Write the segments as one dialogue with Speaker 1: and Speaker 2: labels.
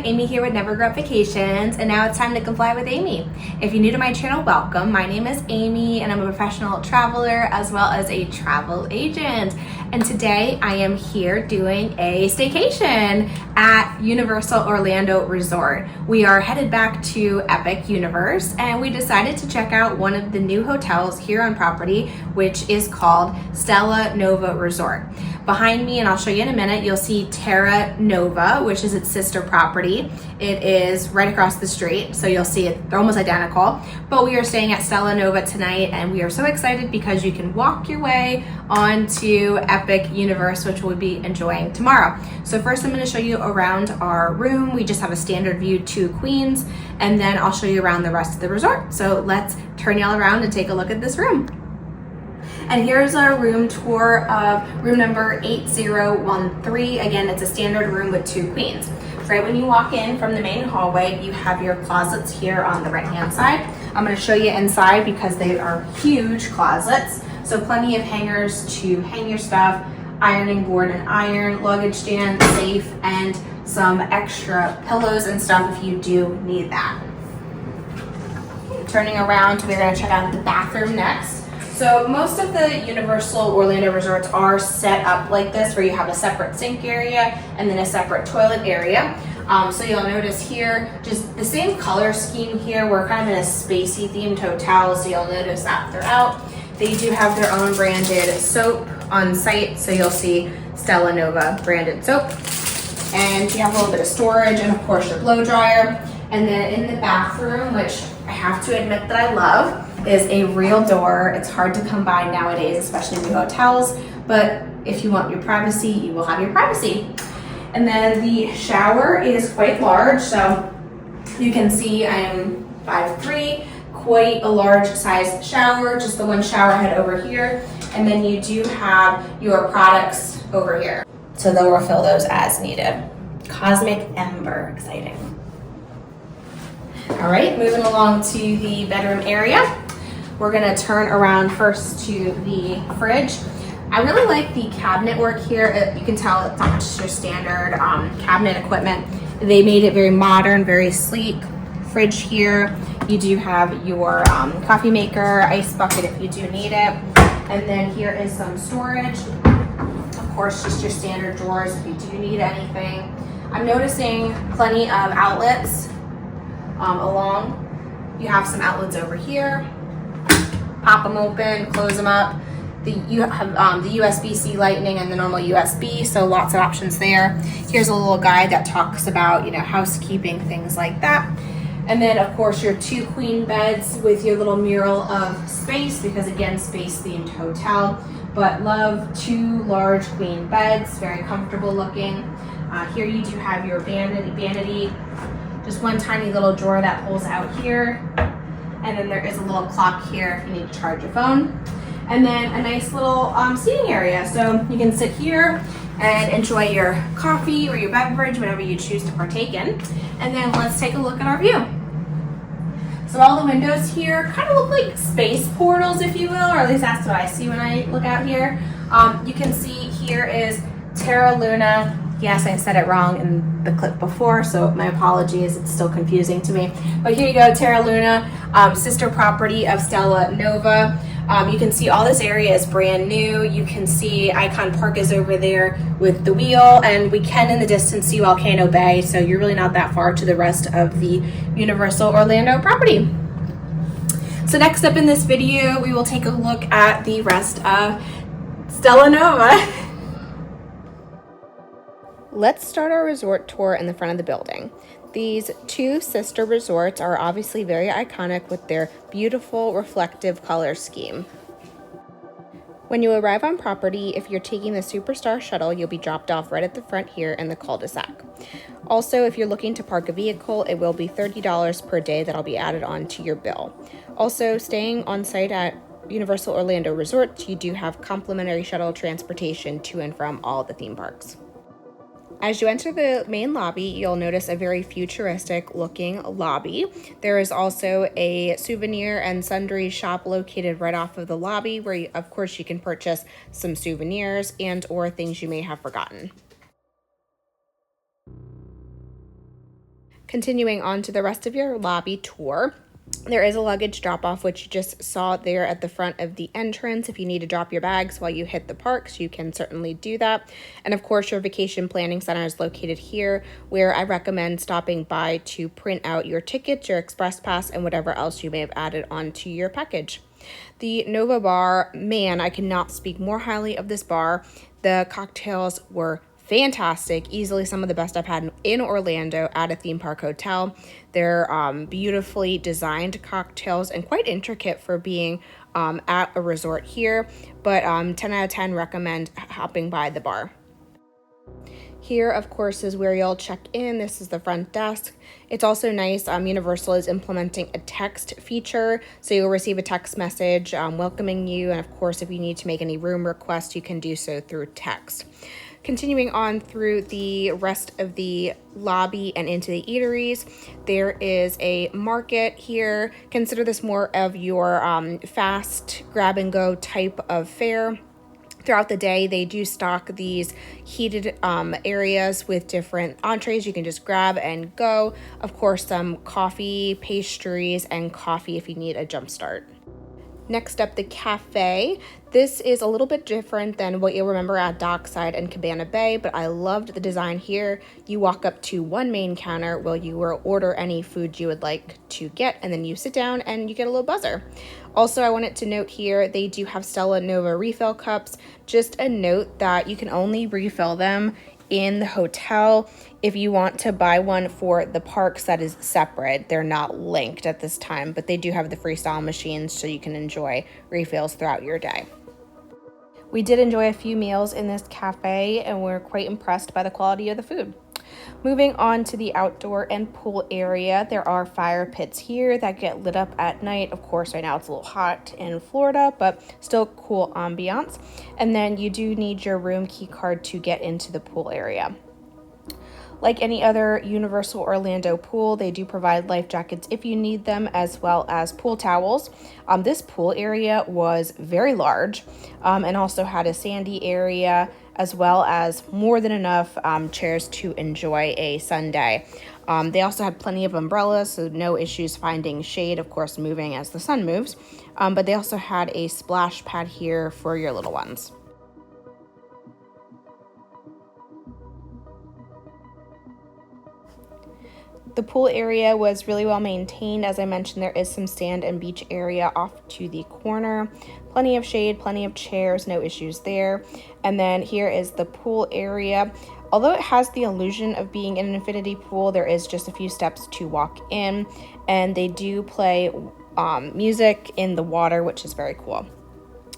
Speaker 1: Amy here with Never Grow Up Vacations, and now it's time to comply with Amy. If you're new to my channel, welcome. My name is Amy and I'm a professional traveler as well as a travel agent. And today I am here doing a staycation at Universal Orlando Resort. We are headed back to Epic Universe and we decided to check out one of the new hotels here on property, which is called Stella Nova Resort. Behind me, and I'll show you in a minute, you'll see Terra Nova, which is its sister property. It is right across the street, so you'll see it, they're almost identical. But we are staying at Stella Nova tonight, and we are so excited because you can walk your way onto Epic Universe, which we'll be enjoying tomorrow. So first I'm going to show you around our room. We just have a standard view, 2 queens, and then I'll show you around the rest of the resort. So let's turn y'all around and take a look at this room. And here's our room tour of room number 8013. Again, it's a standard room with 2 queens. Right when you walk in from the main hallway, you have your closets here on the right-hand side. I'm going to show you inside because they are huge closets. So plenty of hangers to hang your stuff, ironing board and iron, luggage stand, safe, and some extra pillows and stuff if you do need that. Turning around, we're going to check out the bathroom next. So most of the Universal Orlando resorts are set up like this, where you have a separate sink area and then a separate toilet area. So you'll notice here, just the same color scheme here. We're kind of in a spacey themed hotel, so you'll notice that throughout. They do have their own branded soap on site, so you'll see Stella Nova branded soap. And you have a little bit of storage and of course your blow dryer. And then in the bathroom, which I have to admit that I love, is a real door. It's hard to come by nowadays, especially in new hotels, but if you want your privacy, you will have your privacy. And then the shower is quite large, so you can see I am 5'3", quite a large size shower, just the one shower head over here, and then you do have your products over here. So they'll refill those as needed. Cosmic Ember, exciting. All right, moving along to the bedroom area. We're gonna turn around first to the fridge. I really like the cabinet work here. You can tell it's not just your standard cabinet equipment. They made it very modern, very sleek. Fridge here. You do have your coffee maker, ice bucket if you do need it. And then here is some storage. Of course, just your standard drawers if you do need anything. I'm noticing plenty of outlets along. You have some outlets over here. Pop them open, close them up. You have the USB-C Lightning and the normal USB, so lots of options there. Here's a little guide that talks about, housekeeping, things like that. And then of course your 2 queen beds with your little mural of space, because again, space themed hotel, but love 2 large queen beds, very comfortable looking. Here you do have your vanity, just one tiny little drawer that pulls out here. And then there is a little clock here if you need to charge your phone. And then a nice little seating area. So you can sit here and enjoy your coffee or your beverage, whatever you choose to partake in. And then let's take a look at our view. So all the windows here kind of look like space portals, if you will, or at least that's what I see when I look out here. You can see here is Terra Luna. Yes, I said it wrong in the clip before, so my apologies, it's still confusing to me. But here you go, Terra Luna, sister property of Stella Nova. You can see all this area is brand new. You can see Icon Park is over there with the wheel, and we can in the distance see Volcano Bay, so you're really not that far to the rest of the Universal Orlando property. So next up in this video, we will take a look at the rest of Stella Nova. Let's start our resort tour in the front of the building. These 2 sister resorts are obviously very iconic with their beautiful reflective color scheme. When you arrive on property, if you're taking the Superstar shuttle, you'll be dropped off right at the front here in the cul-de-sac. Also, if you're looking to park a vehicle, it will be $30 per day that'll be added on to your bill. Also, staying on site at Universal Orlando Resort, you do have complimentary shuttle transportation to and from all the theme parks. As you enter the main lobby, you'll notice a very futuristic looking lobby. There is also a souvenir and sundry shop located right off of the lobby where, of course, you can purchase some souvenirs and or things you may have forgotten. Continuing on to the rest of your lobby tour, there is a luggage drop-off, which you just saw there at the front of the entrance. If you need to drop your bags while you hit the parks, you can certainly do that. And of course, your vacation planning center is located here, where I recommend stopping by to print out your tickets, your express pass, and whatever else you may have added onto your package. The Nova Bar, man, I cannot speak more highly of this bar. The cocktails were fantastic, easily some of the best I've had in Orlando at a theme park hotel. They're beautifully designed cocktails and quite intricate for being at a resort here, but 10 out of 10 recommend hopping by the bar. Here, of course, is where you'll check in. This is the front desk. It's also nice. Universal is implementing a text feature, so you'll receive a text message welcoming you. And of course, if you need to make any room requests, you can do so through text. Continuing on through the rest of the lobby and into the eateries, there is a market here. Consider this more of your fast grab and go type of fare. Throughout the day, they do stock these heated areas with different entrees you can just grab and go. Of course, some coffee, pastries, and coffee if you need a jump start. Next up, the cafe. This is a little bit different than what you'll remember at Dockside and Cabana Bay, but I loved the design here. You walk up to one main counter where you will order any food you would like to get, and then you sit down and you get a little buzzer. Also, I wanted to note here, they do have Stella Nova refill cups. Just a note that you can only refill them in the hotel. If you want to buy one for the parks, that is separate. They're not linked at this time, but they do have the freestyle machines so you can enjoy refills throughout your day. We did enjoy a few meals in this cafe and we're quite impressed by the quality of the food. Moving on to the outdoor and pool area, there are fire pits here that get lit up at night. Of course, right now it's a little hot in Florida, but still cool ambiance. And then you do need your room key card to get into the pool area. Like any other Universal Orlando pool, they do provide life jackets if you need them, as well as pool towels. This pool area was very large and also had a sandy area, as well as more than enough chairs to enjoy a Sunday. They also had plenty of umbrellas, so no issues finding shade, of course, moving as the sun moves. But they also had a splash pad here for your little ones. The pool area was really well maintained. As I mentioned, there is some sand and beach area off to the corner. Plenty of shade, plenty of chairs, no issues there. And then here is the pool area. Although it has the illusion of being an infinity pool, there is just a few steps to walk in. And they do play music in the water, which is very cool.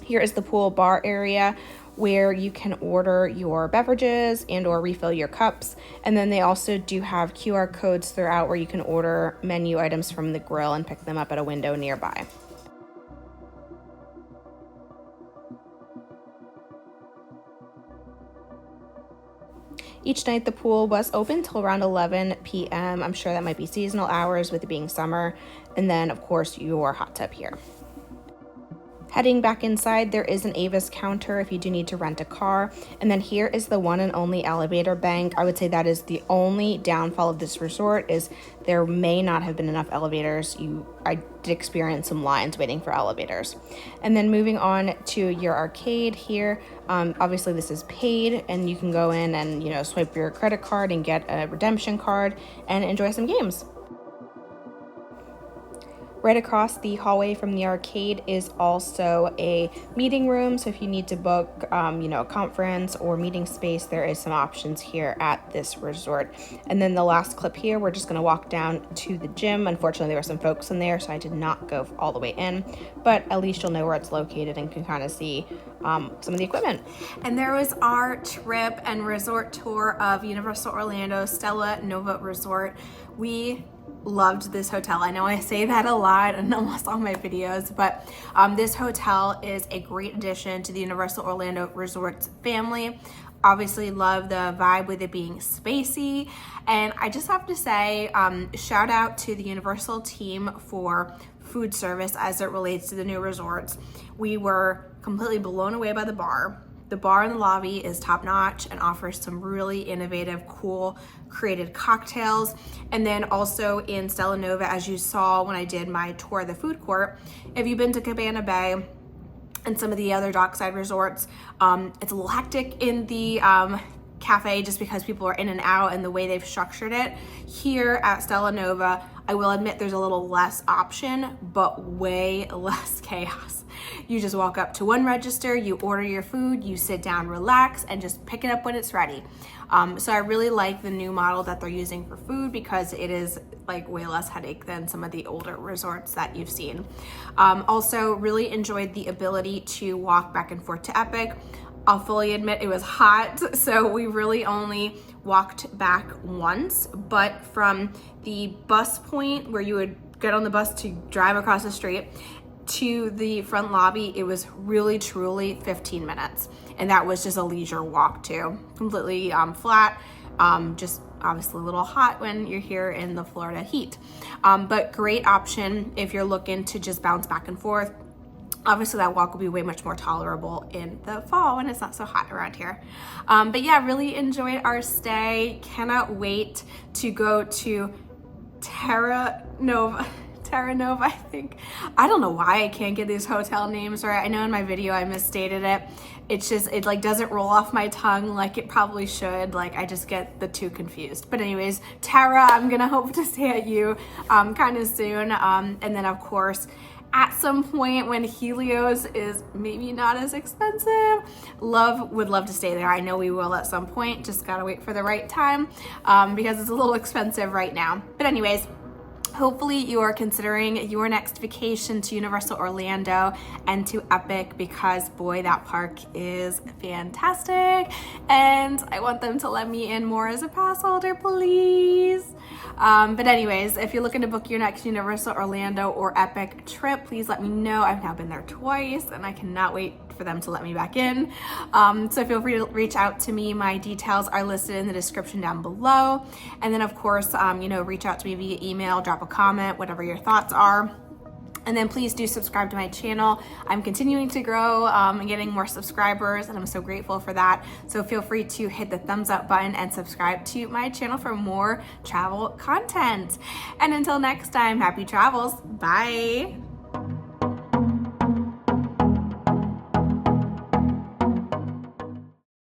Speaker 1: Here is the pool bar area, where you can order your beverages and or refill your cups. And then they also do have QR codes throughout where you can order menu items from the grill and pick them up at a window nearby. Each night the pool was open till around 11 p.m. I'm sure that might be seasonal hours with it being summer. And then of course your hot tub here. Heading back inside, there is an Avis counter if you do need to rent a car. And then here is the one and only elevator bank. I would say that is the only downfall of this resort, is there may not have been enough elevators. I did experience some lines waiting for elevators. And then moving on to your arcade here, obviously this is paid and you can go in and swipe your credit card and get a redemption card and enjoy some games. Right across the hallway from the arcade is also a meeting room. So if you need to book, a conference or meeting space, there is some options here at this resort. And then the last clip here, we're just gonna walk down to the gym. Unfortunately, there were some folks in there, so I did not go all the way in, but at least you'll know where it's located and can kind of see some of the equipment. And there was our trip and resort tour of Universal Orlando Stella Nova Resort. We loved this hotel. I know I say that a lot in almost all my videos, but this hotel is a great addition to the Universal Orlando Resorts family. Obviously love the vibe with it being spacey, and I just have to say shout out to the Universal team for food service as it relates to the new resorts. We were completely blown away by the bar. The bar in the lobby is top notch and offers some really innovative, cool, created cocktails. And then also in Stella Nova, as you saw when I did my tour of the food court, if you've been to Cabana Bay and some of the other dockside resorts, it's a little hectic in the cafe just because people are in and out and the way they've structured it. Here at Stella Nova, I will admit there's a little less option, but way less chaos. You just walk up to one register, you order your food, you sit down, relax, and just pick it up when it's ready. So I really like the new model that they're using for food because it is like way less headache than some of the older resorts that you've seen. Also really enjoyed the ability to walk back and forth to Epic. I'll fully admit it was hot, so we really only walked back once, but from the bus point where you would get on the bus to drive across the street to the front lobby, it was really truly 15 minutes. And that was just a leisure walk too, completely flat, just obviously a little hot when you're here in the Florida heat. But great option if you're looking to just bounce back and forth. Obviously that walk will be way much more tolerable in the fall when it's not so hot around here. But yeah, really enjoyed our stay. Cannot wait to go to Terra Nova, I think. I don't know why I can't get these hotel names right. I know in my video I misstated it. It's just, it like doesn't roll off my tongue like it probably should. Like I just get the two confused. But anyways, Terra, I'm gonna hope to stay at you kind of soon. And then of course, at some point when Helios is maybe not as expensive, would love to stay there. I know we will at some point, just gotta wait for the right time because it's a little expensive right now. But anyways, hopefully you are considering your next vacation to Universal Orlando and to Epic because boy, that park is fantastic and I want them to let me in more as a pass holder, please. But anyways, if you're looking to book your next Universal Orlando or Epic trip, please let me know. I've now been there twice and I cannot wait for them to let me back in. So feel free to reach out to me. My details are listed in the description down below. And then of course, reach out to me via email, drop a comment, whatever your thoughts are. And then please do subscribe to my channel. I'm continuing to grow and getting more subscribers and I'm so grateful for that. So feel free to hit the thumbs up button and subscribe to my channel for more travel content. And until next time, happy travels. Bye.